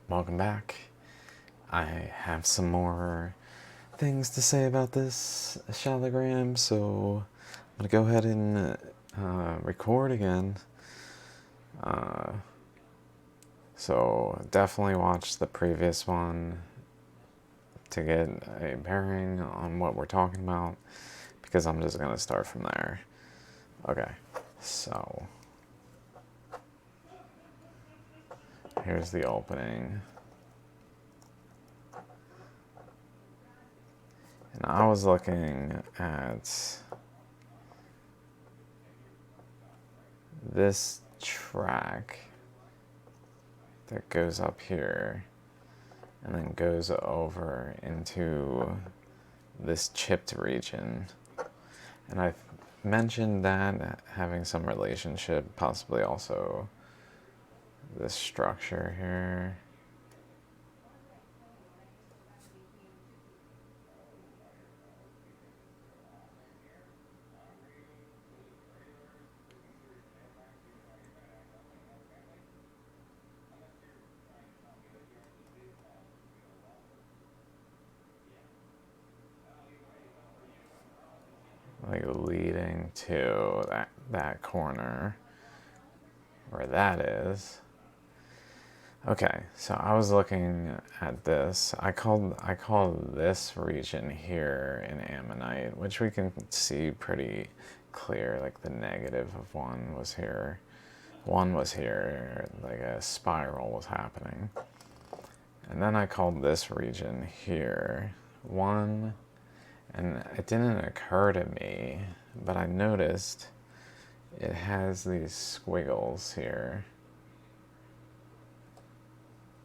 Welcome back. I have some more things to say about this shallogram, so I'm gonna go ahead and record again. So definitely watch the previous one to get a bearing on what we're talking about, because I'm just gonna start from there. Okay, so here's the opening. And I was looking at this track that goes up here and then goes over into this chipped region. And I've mentioned that having some relationship, possibly also this structure here. Like leading to that corner where that is. Okay, so I was looking at this. I called this region here an ammonite, which we can see pretty clear. Like the negative of one was here, like a spiral was happening. And then I called this region here one, and it didn't occur to me, but I noticed it has these squiggles here.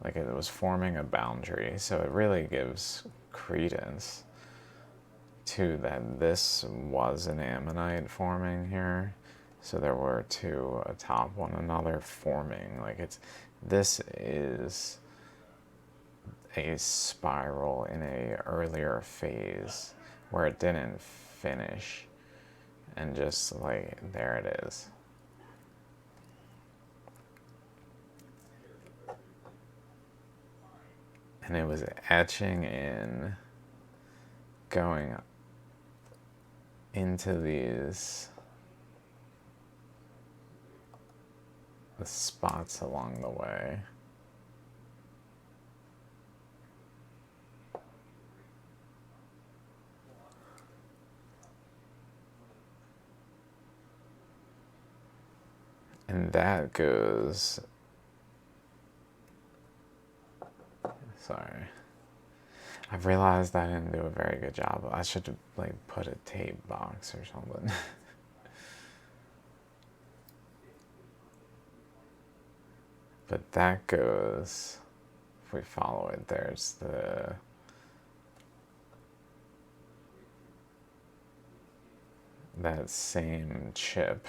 Like it was forming a boundary, so it really gives credence to that this was an ammonite forming here. So there were two atop one another forming. This is a spiral in a earlier phase where it didn't finish, and just like there it is. And it was etching in, going into the spots along the way. And that goes, sorry, I've realized I didn't do a very good job. I should like put a tape box or something. But that goes, if we follow it, there's that same chip.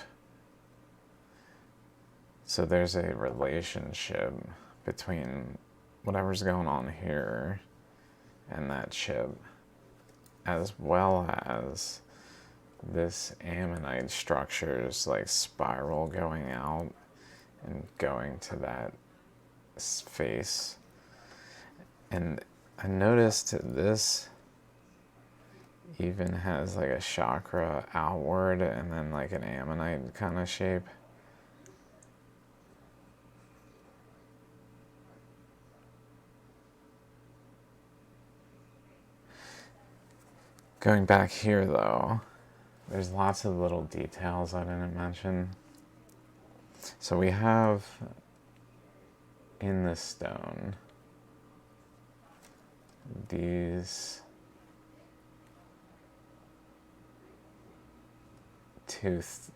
So there's a relationship between whatever's going on here and that chip, as well as this ammonite structure's like spiral going out and going to that face. And I noticed this even has like a chakra outward and then like an ammonite kind of shape. Going back here though, there's lots of little details I didn't mention. So we have in the stone these tooth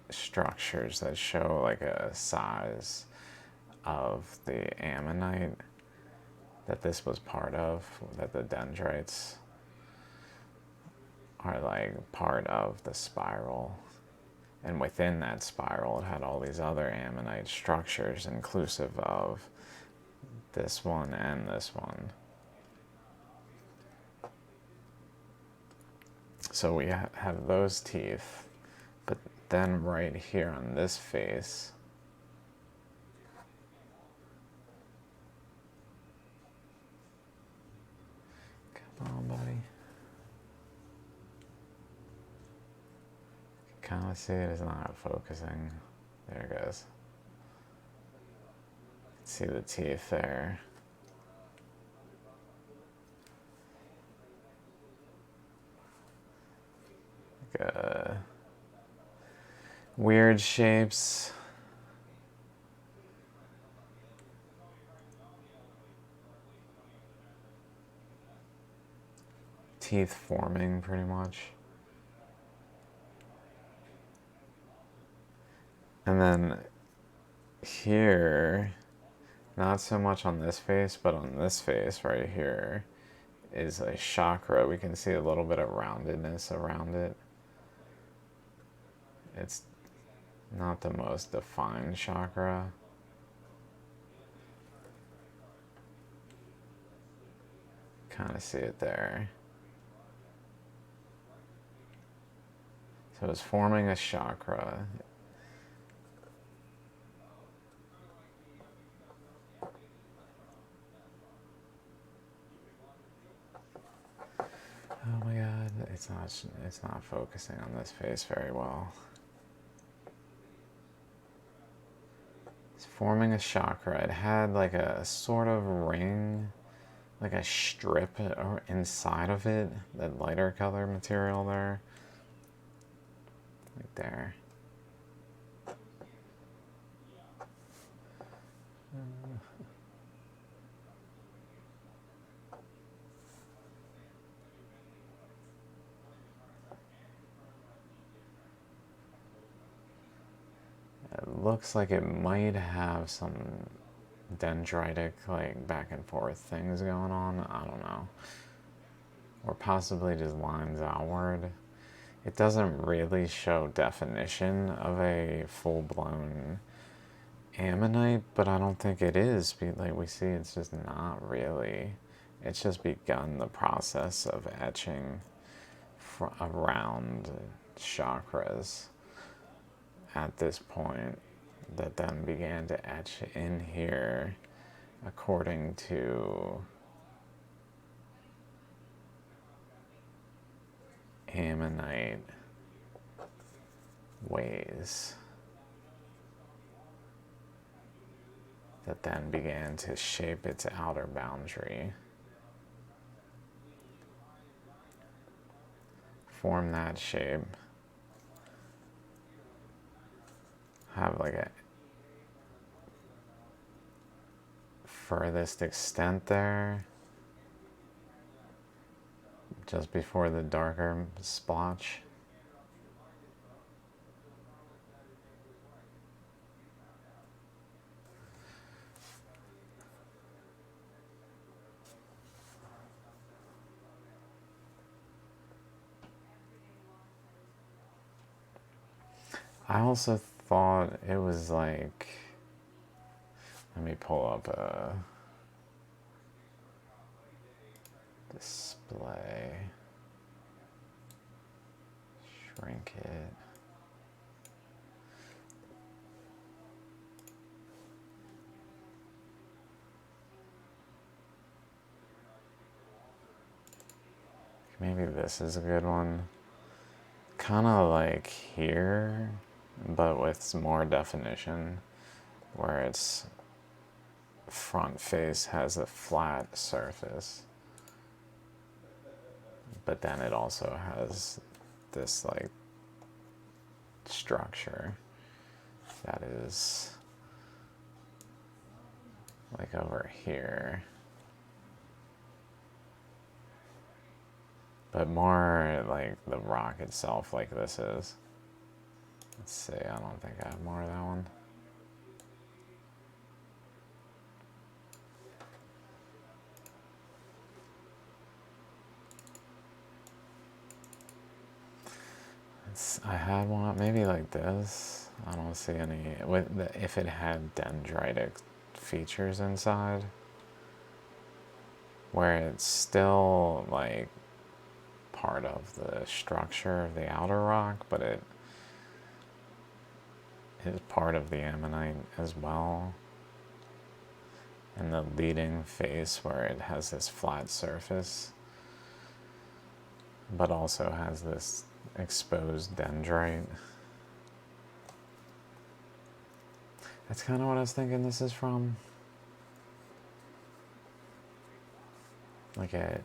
structures that show like a size of the ammonite that this was part of, that the dendrites are like part of the spiral. And within that spiral, it had all these other ammonite structures, inclusive of this one and this one. So we have those teeth, but then right here on this face, kind of see it, it's not focusing. There it goes. See the teeth there. Like, weird shapes. Teeth forming pretty much. And then here, not so much on this face, but on this face right here is a chakra. We can see a little bit of roundedness around it. It's not the most defined chakra. Kind of see it there. So it's forming a chakra. Oh my god, it's not focusing on this face very well. It's forming a chakra. It had like a sort of ring, like a strip inside of it, that lighter color material there. Right there. It looks like it might have some dendritic, like back and forth things going on. I don't know. Or possibly just lines outward. It doesn't really show definition of a full-blown ammonite, but I don't think it is. Like we see, it's just not really. It's just begun the process of etching around chakras at this point, that then began to etch in here according to ammonite ways, that then began to shape its outer boundary, form that shape, have like a furthest extent there, just before the darker splotch. I also thought it was like, let me pull up a display, shrink it. Maybe this is a good one. Kind of like here, but with some more definition, where its front face has a flat surface, but then it also has this like structure that is like over here, but more like the rock itself, like this is. Let's see, I don't think I have more of that one. I had one, maybe like this. I don't see any, if it had dendritic features inside, where it's still like part of the structure of the outer rock, but it is part of the ammonite as well. And the leading face, where it has this flat surface, but also has this exposed dendrite That's kind of what I was thinking this is from. Like at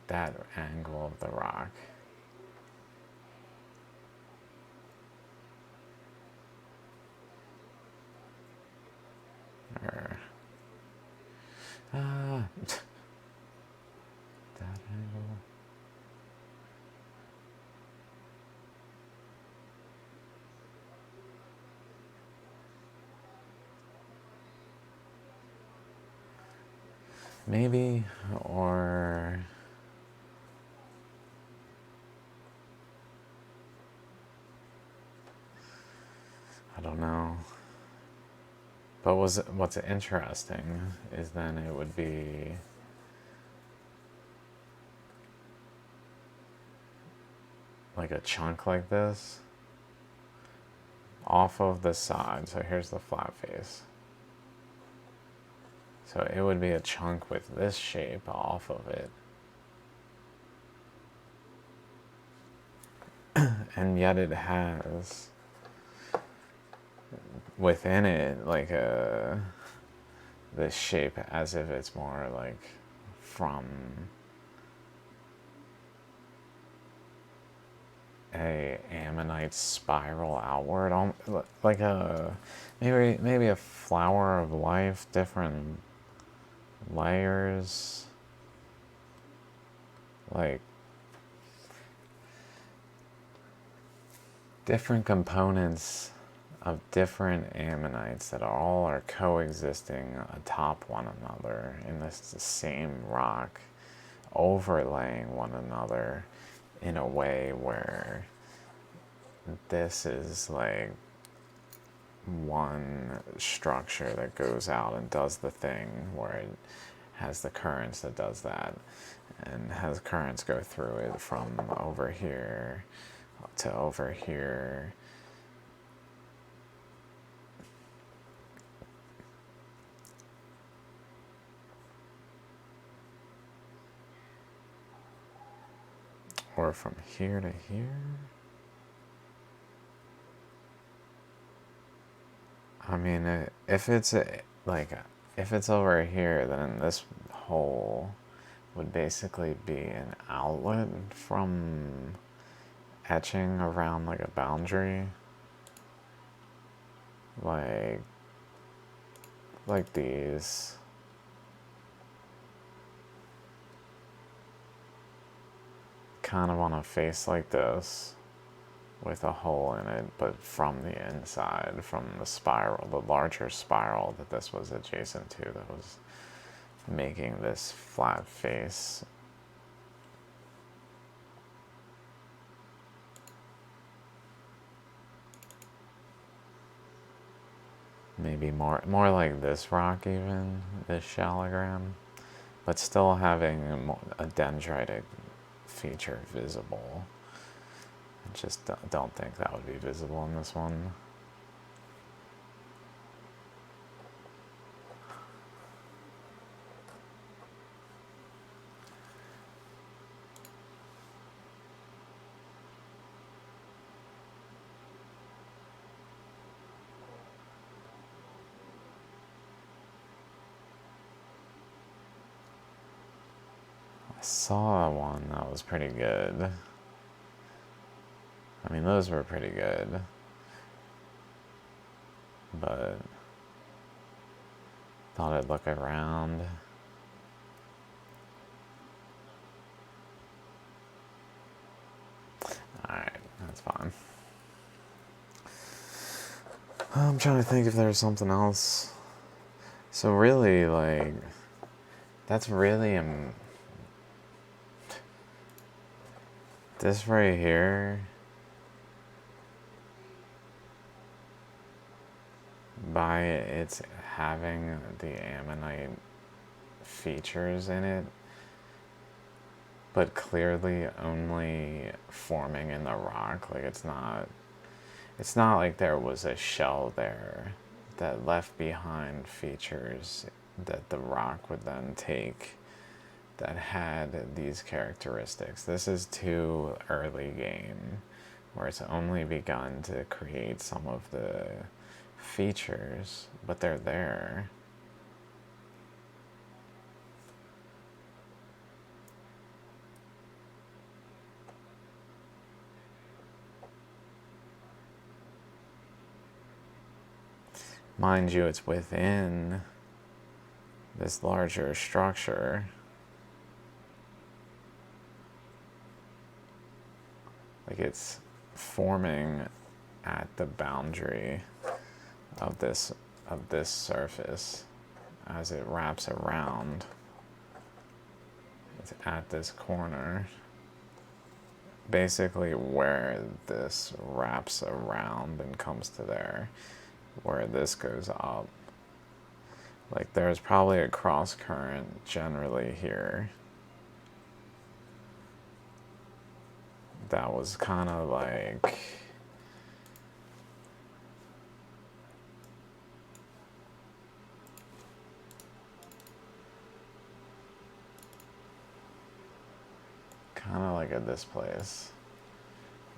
that angle of the rock. Or that angle. Maybe, or I don't know. But what's interesting is then it would be like a chunk like this off of the side. So here's the flat face. So it would be a chunk with this shape off of it. And yet it has within it like this shape as if it's more like from a ammonite spiral outward, like a maybe a flower of life, different layers, like different components of different ammonites that all are coexisting atop one another in this same rock, overlaying one another in a way where this is like one structure that goes out and does the thing where it has the currents that does that and has currents go through it from over here to over here. Or from here to here. I mean, if it's if it's over here, then this hole would basically be an outlet from etching around like a boundary, like these. Kind of on a face like this with a hole in it, but from the inside, from the spiral, the larger spiral that this was adjacent to, that was making this flat face. Maybe more like this rock even, this shallogram, but still having a dendritic feature visible. I just don't think that would be visible in this one. I saw one that was pretty good. I mean, those were pretty good. But thought I'd look around. Alright, that's fine. I'm trying to think if there's something else. So really, like, that's really this right here, by its having the ammonite features in it, but clearly only forming in the rock, like it's not like there was a shell there that left behind features that the rock would then take that had these characteristics. This is too early game where it's only begun to create some of the features, but they're there. Mind you, it's within this larger structure. Like it's forming at the boundary of this surface as it wraps around. It's at this corner, basically where this wraps around and comes to there, where this goes up. Like there's probably a cross current generally here that was kind of like at this place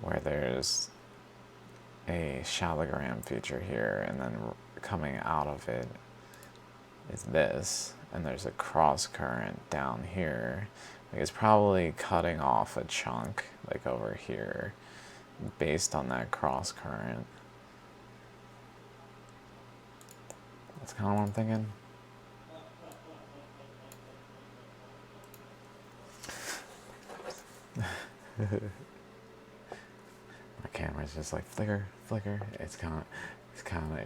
where there's a shallogram feature here, and then coming out of it is this, and there's a cross current down here. Like it's probably cutting off a chunk like over here based on that cross current. That's kind of what I'm thinking. My camera's just like flicker, flicker. It's kind of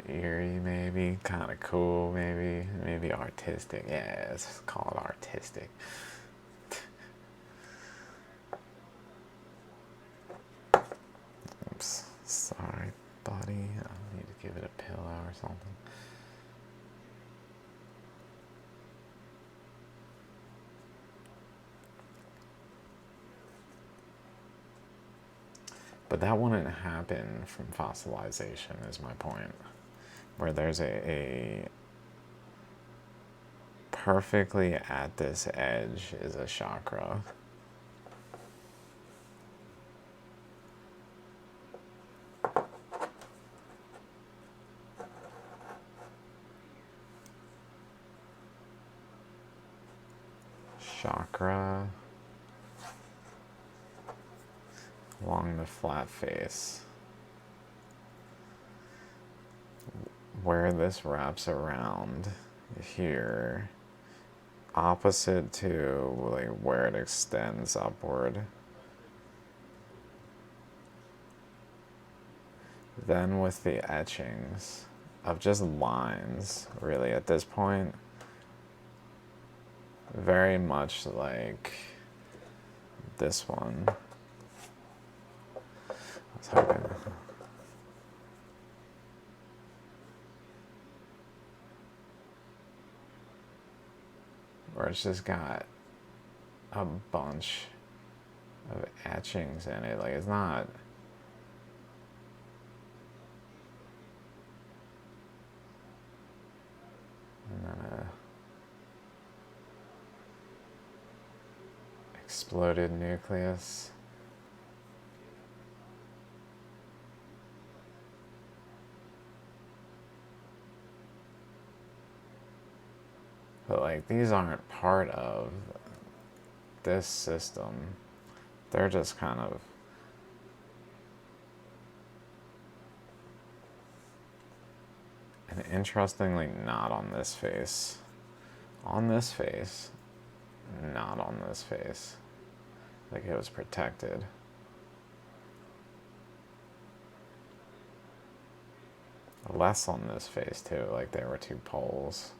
eerie, maybe, kind of cool, maybe artistic. Yeah, let's call it artistic. Oops, sorry, buddy. I need to give it a pillow or something. But that wouldn't happen from fossilization, is my point. Where there's a perfectly at this edge is a chakra. Chakra along the flat face, where this wraps around here, opposite to like where it extends upward. Then with the etchings of just lines, really at this point, very much like this one. I was hoping. Where it's just got a bunch of etchings in it. Like it's not. And then exploded nucleus. But like these aren't part of this system. They're just kind of and interestingly not on this face. On this face, not on this face. Like it was protected. Less on this face too, like there were two poles.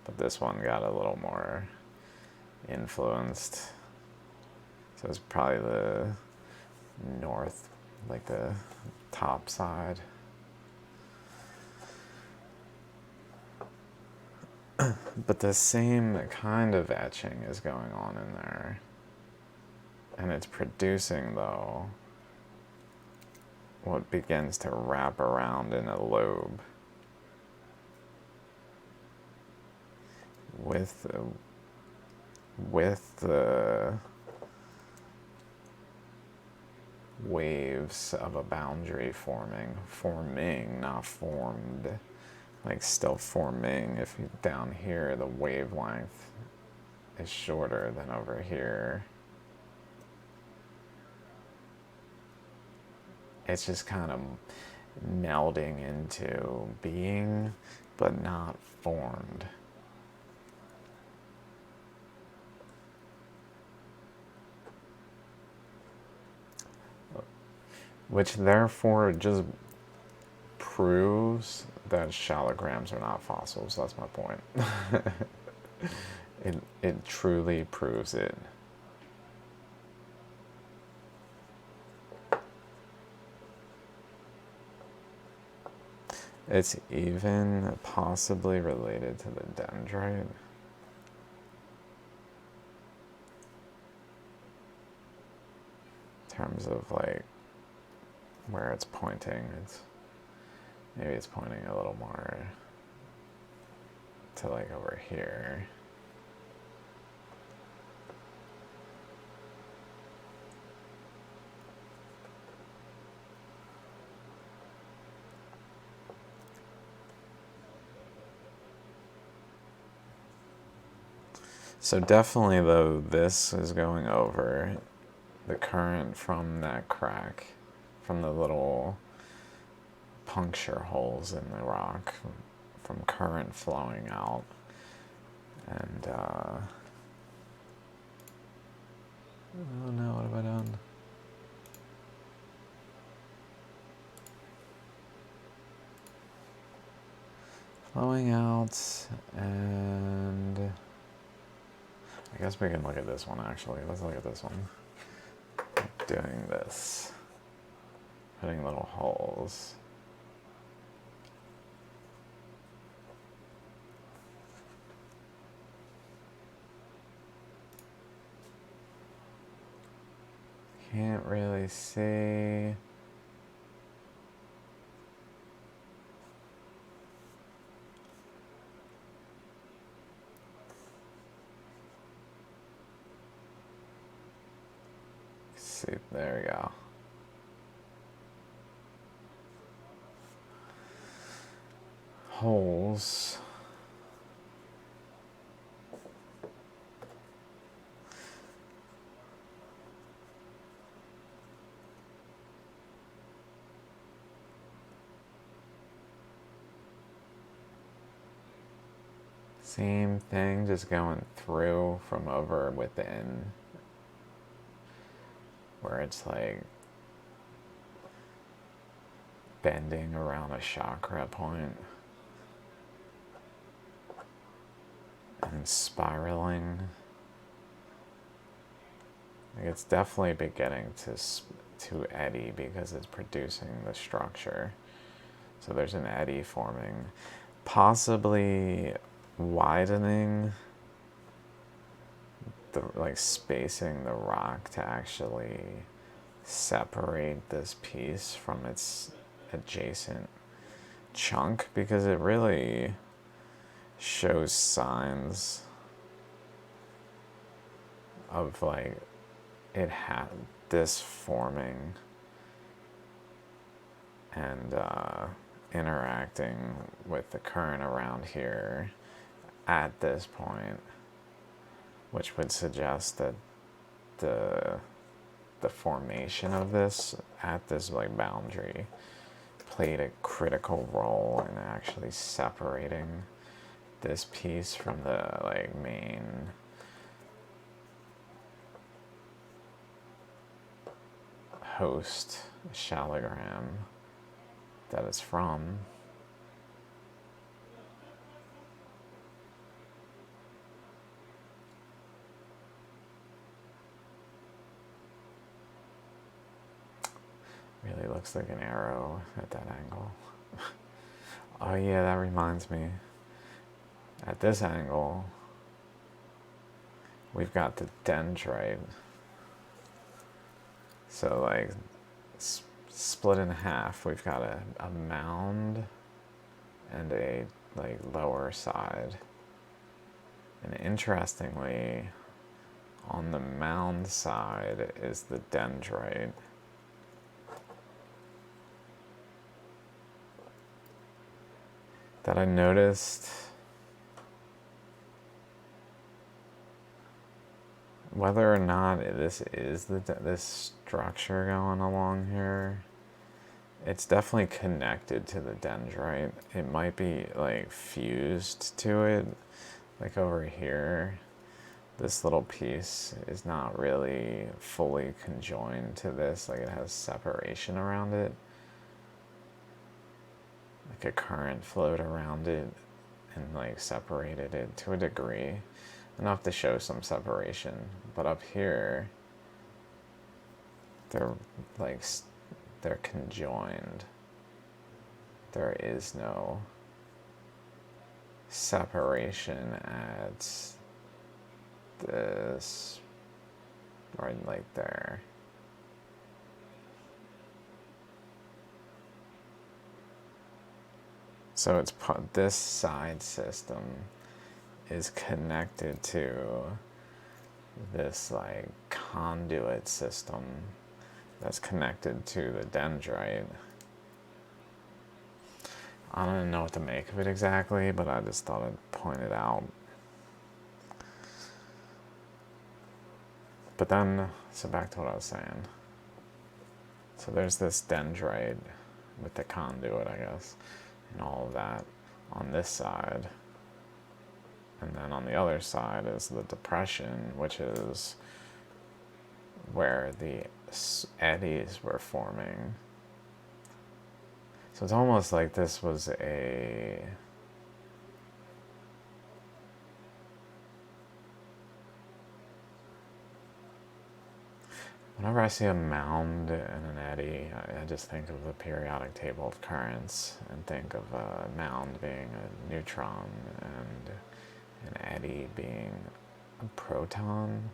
But this one got a little more influenced. So it's probably the north, like the top side. But the same kind of etching is going on in there. And it's producing, though, what begins to wrap around in a lobe. With waves of a boundary forming, not formed, like still forming. If you down here, the wavelength is shorter than over here. It's just kind of melding into being, but not formed. Which therefore just proves that shallograms are not fossils. That's my point. It truly proves it. It's even possibly related to the dendrite. In terms of like where it's pointing, maybe it's pointing a little more to like over here. So definitely though, this is going over the current from that crack, from the little puncture holes in the rock, from current flowing out. And, oh no, what have I done? Flowing out, and I guess we can look at this one actually. Let's look at this one. Doing this, putting little holes. Can't really see. See, there we go. Holes. Same thing, just going through from over within, where it's like bending around a chakra point and spiraling. Like it's definitely beginning to eddy because it's producing the structure. So there's an eddy forming, possibly widening like spacing the rock to actually separate this piece from its adjacent chunk, because it really shows signs of like it had this forming and interacting with the current around here at this point, which would suggest that the formation of this at this like boundary played a critical role in actually separating this piece from the like main host shallogram that it's from. Really looks like an arrow at that angle. Oh yeah, that reminds me. At this angle, we've got the dendrite. So like split in half, we've got a mound and a like lower side. And interestingly, on the mound side is the dendrite. that I noticed, whether or not this is this structure going along here, it's definitely connected to the dendrite. It might be like fused to it, like over here. This little piece is not really fully conjoined to this, like it has separation around it. Like a current flowed around it and like separated it to a degree, enough to show some separation. But up here, they're like, they're conjoined. There is no separation at this, right like there. So it's this side system is connected to this like conduit system that's connected to the dendrite. I don't know what to make of it exactly, but I just thought I'd point it out. But then, so back to what I was saying. So there's this dendrite with the conduit, I guess, and all of that on this side. And then on the other side is the depression, which is where the eddies were forming. So it's almost like this was a whenever I see a mound and an eddy, I just think of the periodic table of currents and think of a mound being a neutron and an eddy being a proton.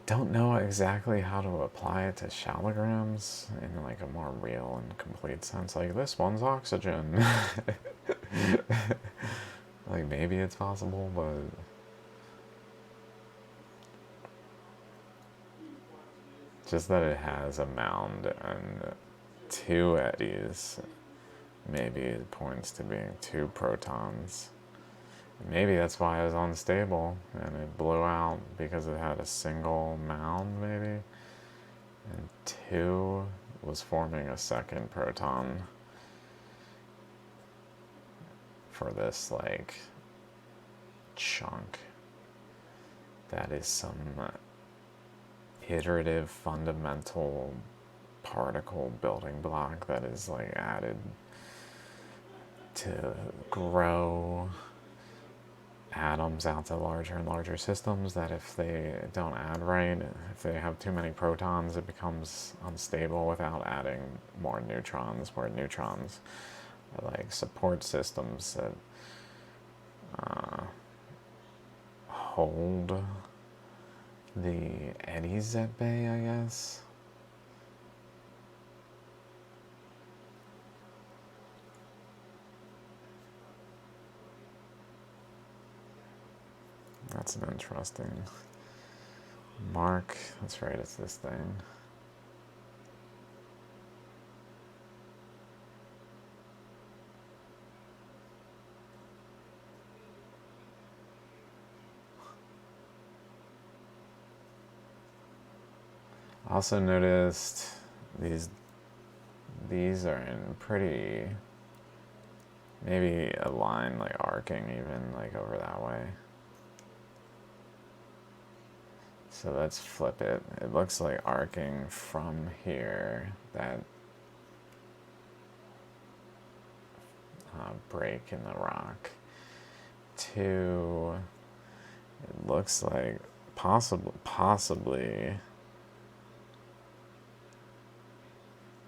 Don't know exactly how to apply it to shallograms in like a more real and complete sense. Like, this one's oxygen. Like, maybe it's possible, but just that it has a mound and two eddies, maybe it points to being two protons. Maybe that's why it was unstable and it blew out, because it had a single mound, maybe, and two was forming a second proton for this like chunk that is some iterative fundamental particle building block that is like added to grow atoms out to larger and larger systems, that if they don't add right, if they have too many protons, it becomes unstable without adding more neutrons, where neutrons are like support systems that hold the eddies at bay, I guess. That's an interesting mark. That's right, it's this thing. I also noticed these are in pretty, maybe a line like arcing even like over that way. So let's flip it. It looks like arcing from here, that break in the rock, to, it looks like possibly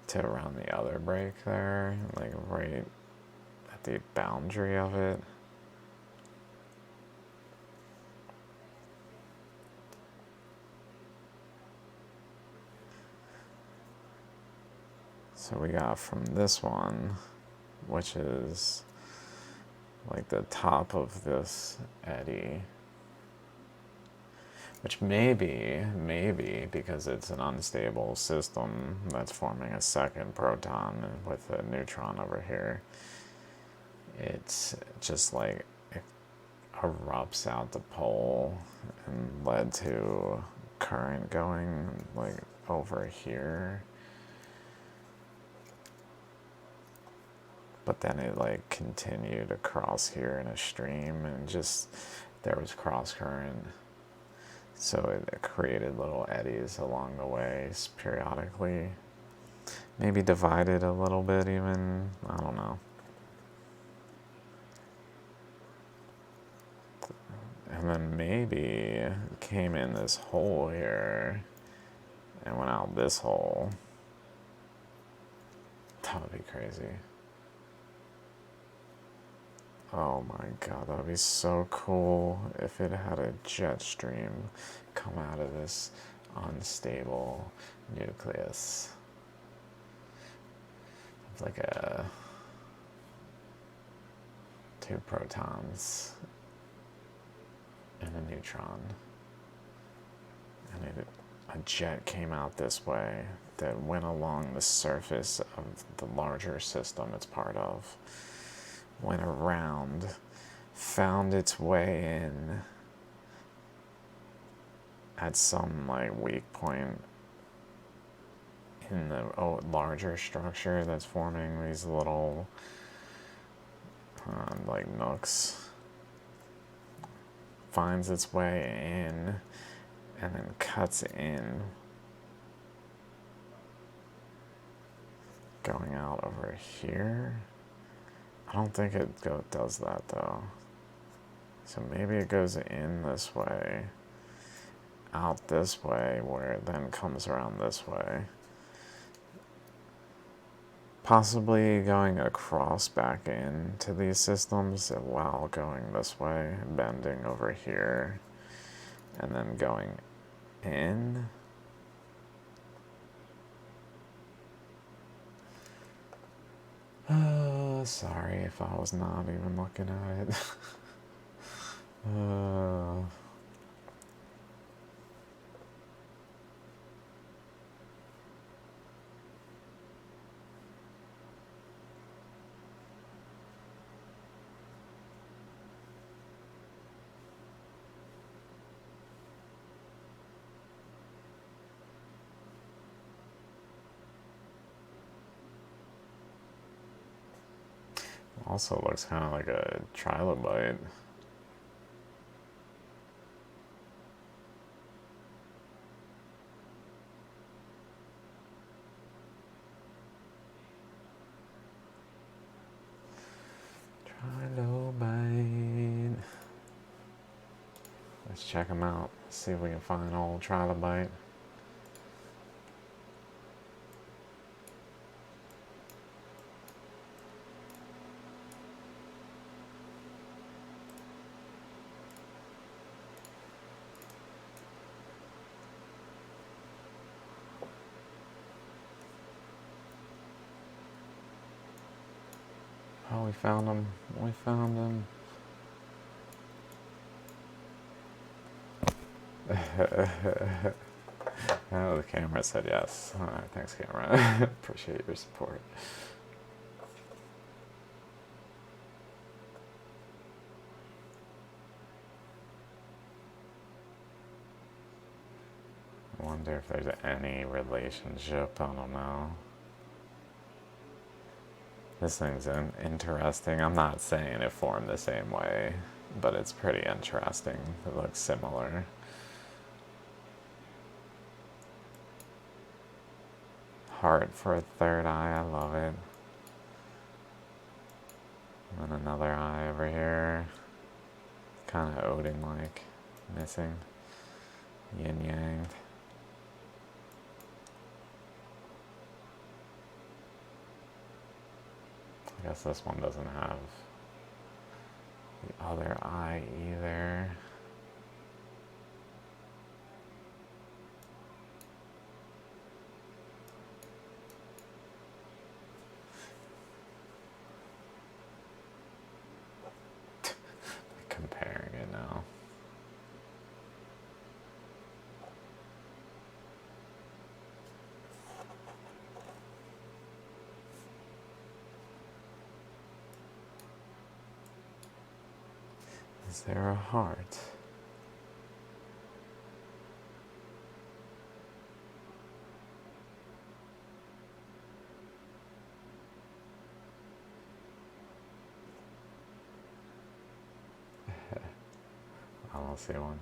to around the other break there, like right at the boundary of it. So we got from this one, which is like the top of this eddy. Which maybe because it's an unstable system that's forming a second proton with a neutron over here, it's just like it erupts out the pole and led to current going like over here. But then it like continued across here in a stream and just there was cross current. So it created little eddies along the way periodically. Maybe divided a little bit even. I don't know. And then maybe came in this hole here and went out this hole. That would be crazy. Oh my god, that would be so cool if it had a jet stream come out of this unstable nucleus. It's like two protons and a neutron. And a jet came out this way that went along the surface of the larger system it's part of. Went around, found its way in at some like weak point in the larger structure that's forming these little like nooks. Finds its way in and then cuts in, going out over here. I don't think it does that though. So maybe it goes in this way, out this way, where it then comes around this way. Possibly going across back into these systems while going this way, bending over here, and then going in. Sorry if I was not even looking at it. Also looks kind of like a trilobite. Trilobite. Let's check them out. See if we can find an old trilobite. Oh, we found him. We found him. Oh, the camera said yes. All right, thanks, camera. Appreciate your support. I wonder if there's any relationship. I don't know. This thing's interesting. I'm not saying it formed the same way, but it's pretty interesting. It looks similar. Heart for a third eye, I love it. And then another eye over here. Kind of Odin-like, missing. Yin-yang. I guess this one doesn't have the other eye either. Comparing it now. Is there a heart? I don't see one.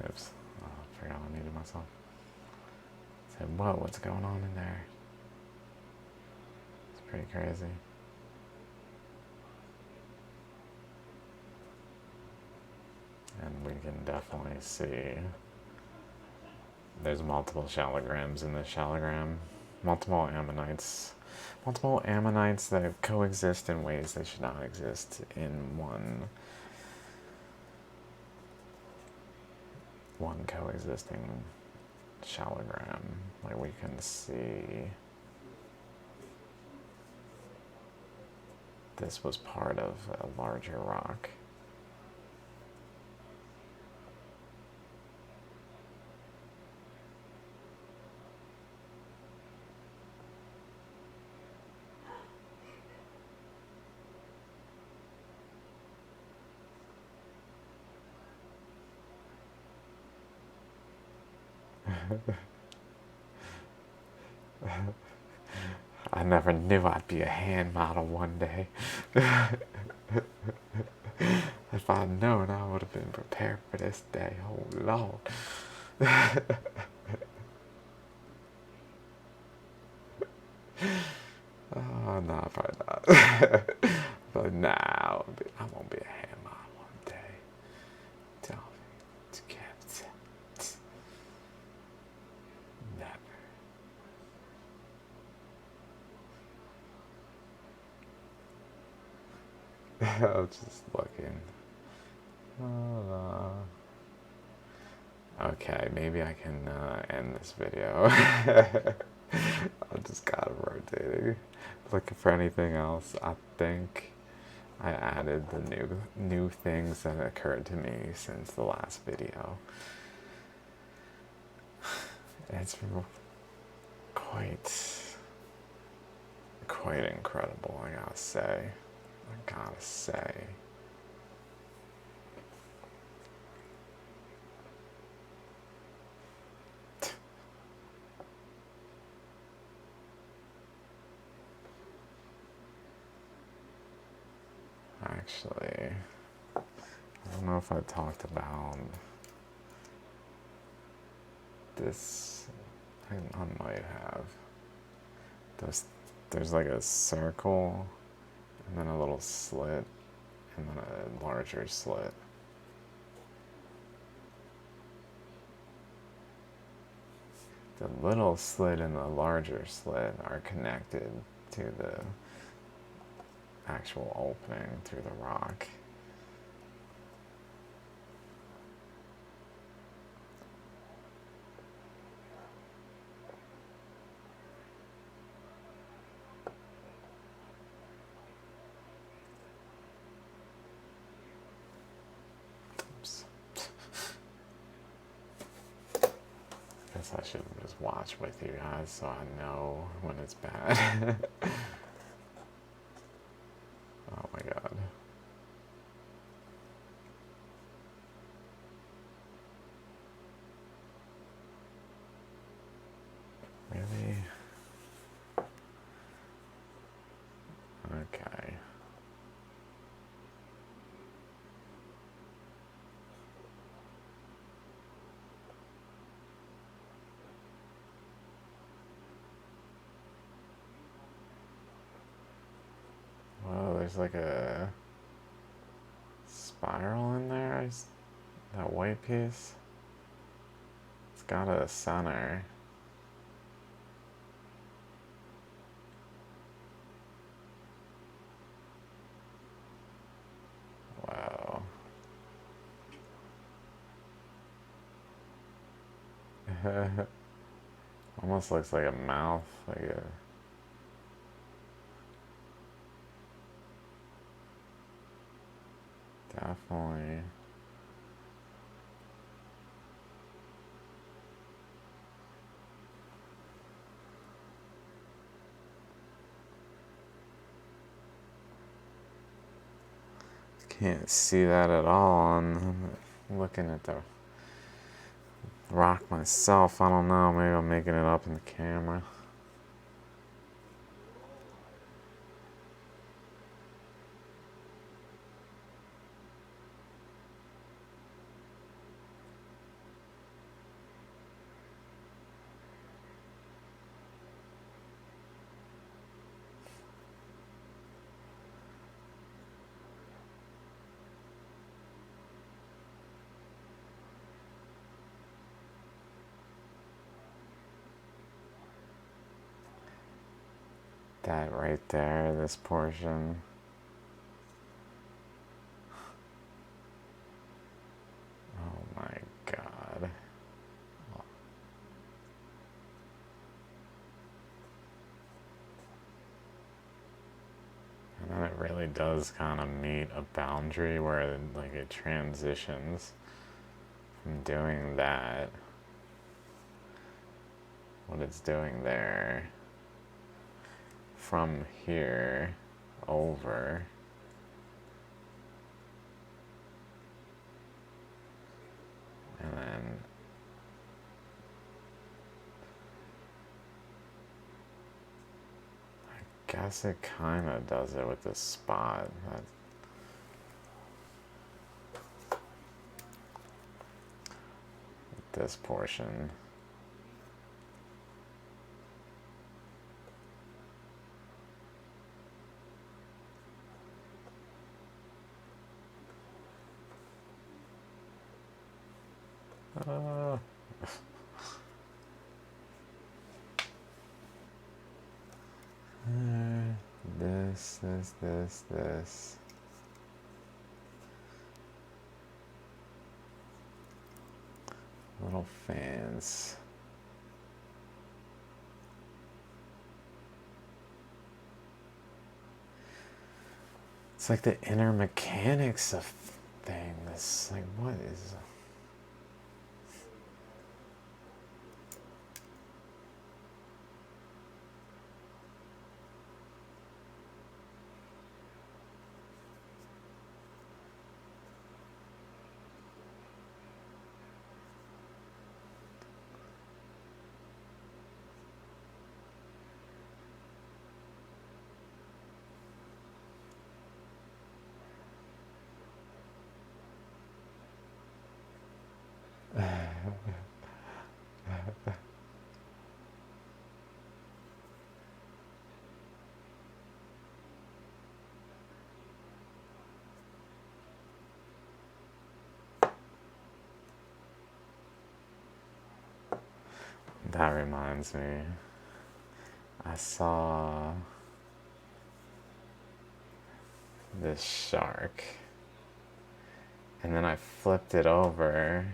Oops. Oh, I forgot I muted myself. Say, whoa, what's going on in there? It's pretty crazy. And we can definitely see there's multiple shallograms in this shallogram. Multiple ammonites. Multiple ammonites that coexist in ways they should not exist in one coexisting shallogram. Like we can see this was part of a larger rock. I never knew I'd be a hand model one day. If I'd known, I would have been prepared for this day. Oh, Lord. Oh, no, probably not. But nah, I won't be a hand model one day. Tell me to get never. I was just looking. Okay, maybe I can end this video. I just got it rotating. Looking for anything else. I think I added the new things that occurred to me since the last video. It's quite incredible, I gotta say. Actually, I don't know if I talked about this. I might have. There's like a circle, and then a little slit, and then a larger slit. the little slit and the larger slit are connected to the actual opening through the rock. Oops. Guess I should just watch with you guys so I know when it's bad. Oh my god. Really? Okay. Whoa, there's like a spiral in there. That white piece. It's got a center. Wow. Almost looks like a mouth, like a... Definitely. Can't see that at all. I'm looking at the rock myself. I don't know. Maybe I'm making it up in the camera. That right there, this portion. Oh my god. And then it really does kind of meet a boundary where like it transitions from doing that, what it's doing there, from here over, and then I guess it kind of does it with this spot. This portion. This. Little fans. It's like the inner mechanics of things. Like, what is... That reminds me, I saw this shark, and then I flipped it over,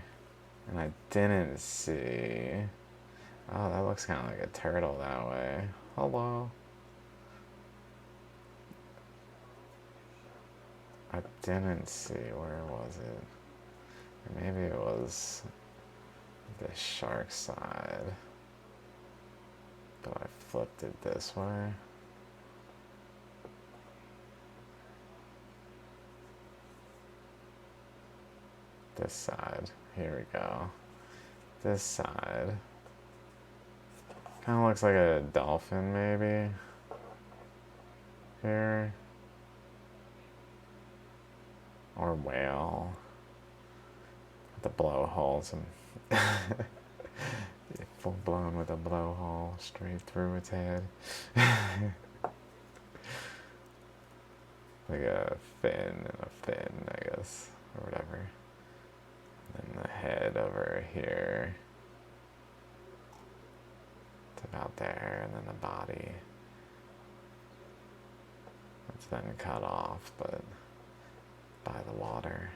and I didn't see. Oh, that looks kind of like a turtle that way. Hello. I didn't see. Where was it? Or maybe it was the shark side. But I flipped it this way. This side. Here we go. This side. Kind of looks like a dolphin, maybe. Here. Or whale. The blowhole. Some full blown with a blowhole straight through its head. Like a fin and a fin, I guess, or whatever. And then the head over here. It's about there, and then the body. It's then cut off, but by the water.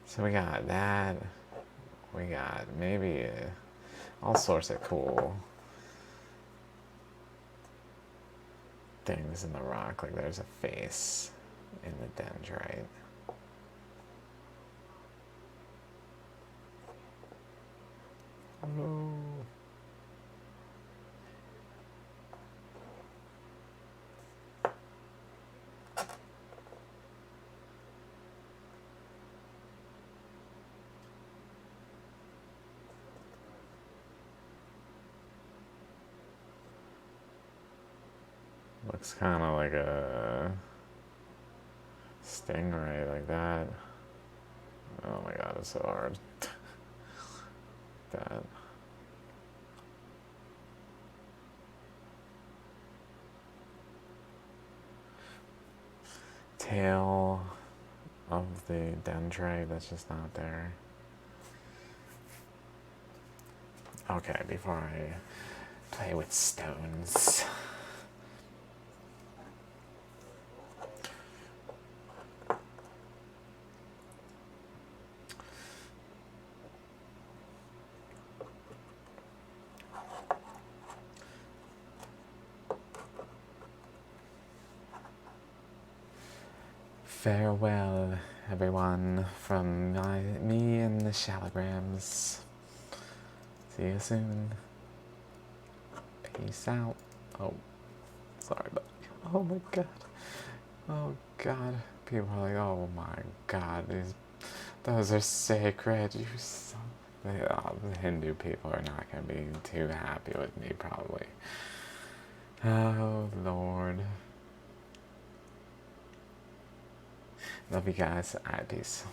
So we got that. We got maybe all sorts of cool things in the rock. Like there's a face in the dendrite. Oh. Looks kind of like a stingray, like that. Oh my god, it's so hard. That. Tail of the dendrite that's just not there. Okay, before I play with stones. Farewell, everyone, from me and the shallograms. See you soon. Peace out. Oh, sorry, buddy. Oh my god. Oh god. People are like, oh my god, those are sacred. You son. The Hindu people are not going to be too happy with me, probably. Oh, Lord. Love you guys. Alright, peace.